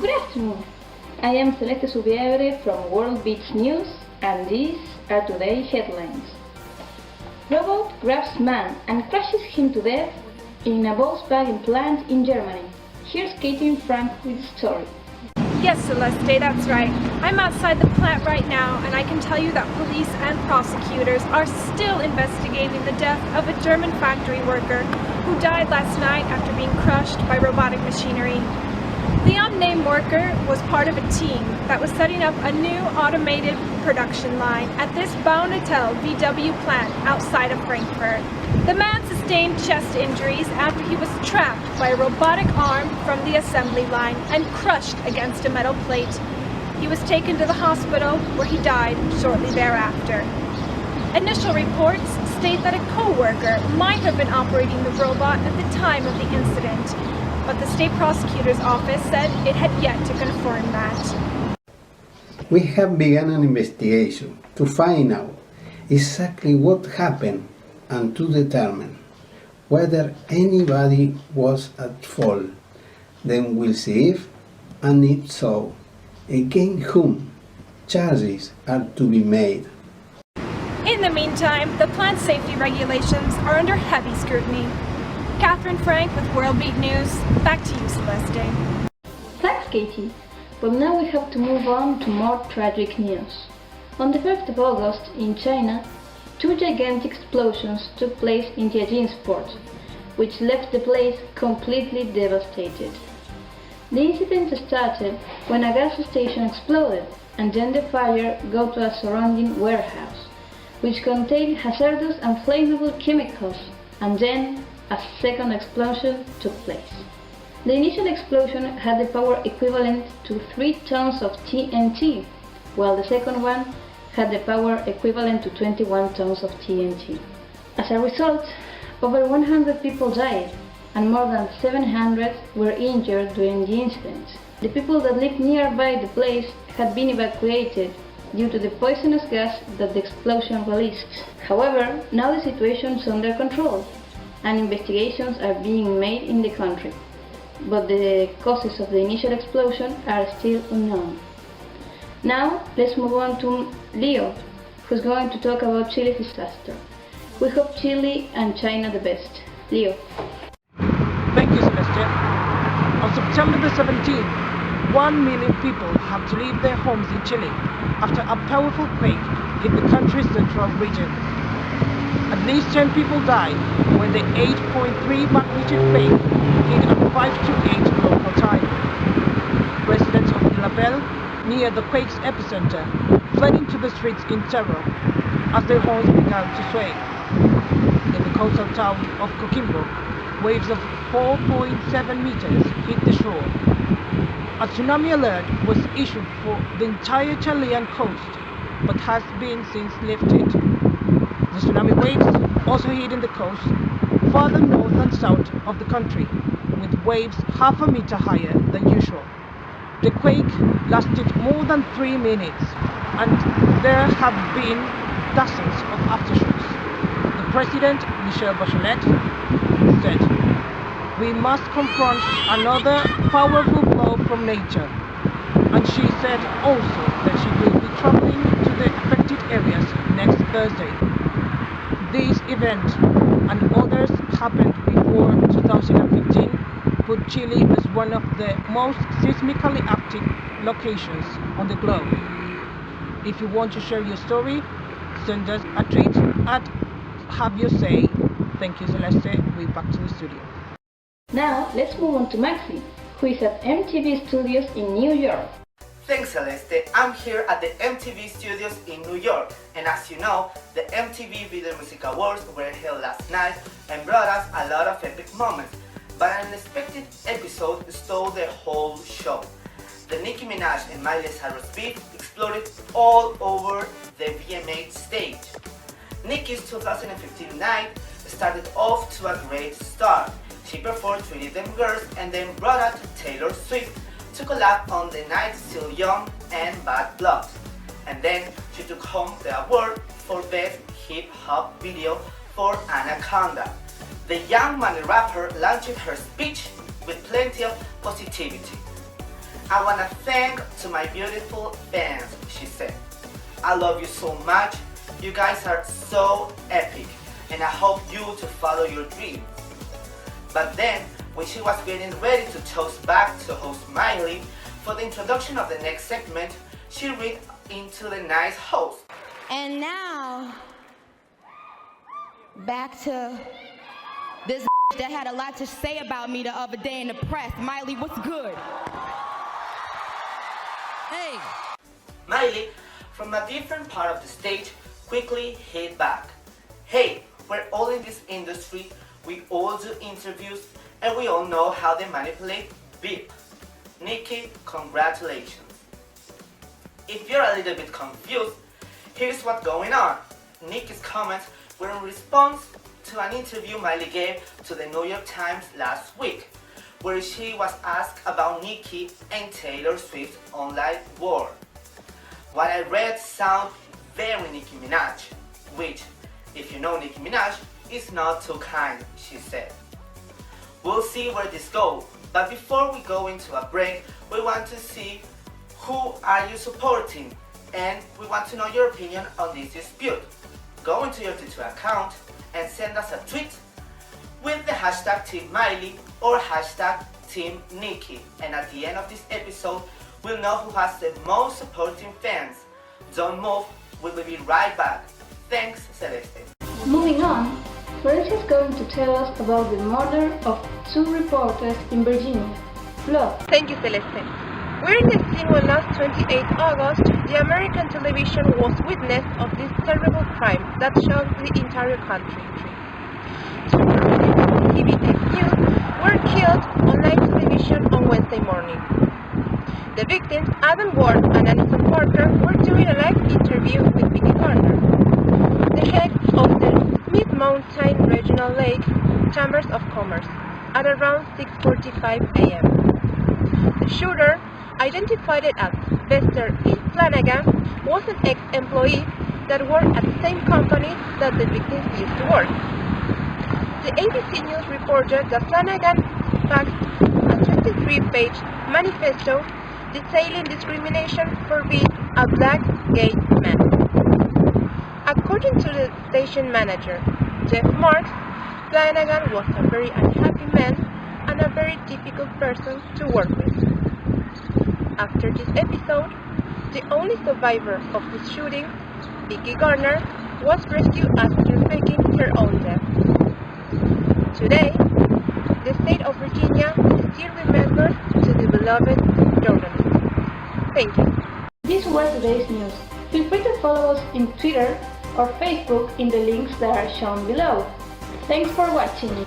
Good afternoon. I am Celeste Subiebre from World Beach News, and these are today's headlines. Robot grabs man and crushes him to death in a Volkswagen plant in Germany. Here's Katie Frank with the story. Yes, Celeste, that's right. I'm outside the plant right now, and I can tell you that police and prosecutors are still investigating the death of a German factory worker who died last night after being crushed by robotic machinery. The unnamed worker was part of a team that was setting up a new automated production line at this Baunatal VW plant outside of Frankfurt. The man sustained chest injuries after he was trapped by a robotic arm from the assembly line and crushed against a metal plate. He was taken to the hospital where he died shortly thereafter. Initial reports state that a co-worker might have been operating the robot at the time of the incident, but the state prosecutor's office said it had yet to confirm that. We have begun an investigation to find out exactly what happened and to determine whether anybody was at fault. Then we'll see if, and if so, against whom charges are to be made. In the meantime, the plant safety regulations are under heavy scrutiny. Catherine Frank with World Beat News. Back to you, Celeste. Thanks, Katie. But now we have to move on to more tragic news. On the 1st of August, in China, two gigantic explosions took place in Tianjin port, which left the place completely devastated. The incident started when a gas station exploded, and then the fire got to a surrounding warehouse, which contained hazardous and flammable chemicals, and then a second explosion took place. The initial explosion had the power equivalent to 3 tons of TNT, while the second one had the power equivalent to 21 tons of TNT. As a result, over 100 people died, and more than 700 were injured during the incident. The people that lived nearby the place had been evacuated due to the poisonous gas that the explosion released. However, now the situation is under control, and investigations are being made in the country, but the causes of the initial explosion are still unknown. Now, let's move on to Leo, who's going to talk about Chile's disaster. We hope Chile and China the best. Leo. Thank you, Celeste. On September the 17th, 1 million people have to leave their homes in Chile after a powerful quake hit the country's central region. At least 10 people died when the 8.3 magnitude quake hit at 5:08 local time. Residents of Illapel, near the quake's epicenter, fled into the streets in terror as their homes began to sway. In the coastal town of Coquimbo, waves of 4.7 meters hit the shore. A tsunami alert was issued for the entire Chilean coast, but has been since lifted. The tsunami waves also hit in the coast, farther north and south of the country, with waves half a meter higher than usual. The quake lasted more than 3 minutes, and there have been dozens of aftershocks. The President, Michelle Bachelet, said, "We must confront another powerful blow from nature." And she said also that she will be traveling to the affected areas next Thursday. This event and others happened before 2015 put Chile as one of the most seismically active locations on the globe. If you want to share your story, send us a tweet at Have You Say. Thank you, Celeste. We're back to the studio. Now, let's move on to Maxi, who is at MTV Studios in New York. Thanks, Celeste. I'm here at the MTV Studios in New York, and as you know, the MTV Video Music Awards were held last night and brought us a lot of epic moments, but an unexpected episode stole the whole show. The Nicki Minaj and Miley Cyrus beef exploded all over the VMA stage. Nicki's 2015 night started off to a great start. She performed Pretty Them Girls and then brought out Taylor Swift to collab on the night Still Young and Bad Blood. And then she took home the award for Best Hip Hop Video for Anaconda. The young money rapper launched her speech with plenty of positivity. I want to thank to my beautiful fans, she said. I love you so much. You guys are so epic, and I hope you to follow your dreams. But then, when she was getting ready to toast back to host Miley for the introduction of the next segment, she read into the nice host. And now, back to this that had a lot to say about me the other day in the press. Miley, what's good? Hey. Miley, from a different part of the stage, quickly hit back. Hey, we're all in this industry, we all do interviews, and we all know how they manipulate VIP. Nicki, congratulations. If you're a little bit confused, here's what's going on. Nicki's comments were in response to an interview Miley gave to the New York Times last week, where she was asked about Nicki and Taylor Swift's online war. What I read sounds very Nicki Minaj, which, if you know Nicki Minaj, is not too kind, she said. We'll see where this goes, but before we go into a break, we want to see who are you supporting, and we want to know your opinion on this dispute. Go into your Twitter account and send us a tweet with the hashtag Team Miley or hashtag Team Nicki, and at the end of this episode, we'll know who has the most supporting fans. Don't move, we'll be right back. Thanks, Celeste. Moving on, Florencia is going to tell us about the murder of 2 reporters in Virginia. Flo. Thank you, Celeste. We're in the scene when last 28 August, the American television was witness of this terrible crime that shocked the entire country. 2 reporters from CBS News were killed on live television on Wednesday morning. The victims, Adam Ward and Alison Parker, were doing a live interview with Vicky Garner, the head of the Mid-Mountain Regional Lake Chambers of Commerce, at around 6:45 a.m. The shooter, identified as Bester E. Flanagan, was an ex-employee that worked at the same company that the victims used to work. The ABC News reported that Flanagan faxed a 23-page manifesto detailing discrimination for being a black gay man. According to the station manager, Jeff Marks, Flanagan was a very unhappy man and a very difficult person to work with. After this episode, the only survivor of this shooting, Vicky Garner, was rescued after faking her own death. Today, the state of Virginia still remembers the beloved journalist. Thank you. This was today's news. Feel free to follow us in Twitter or Facebook in the links that are shown below. Thanks for watching.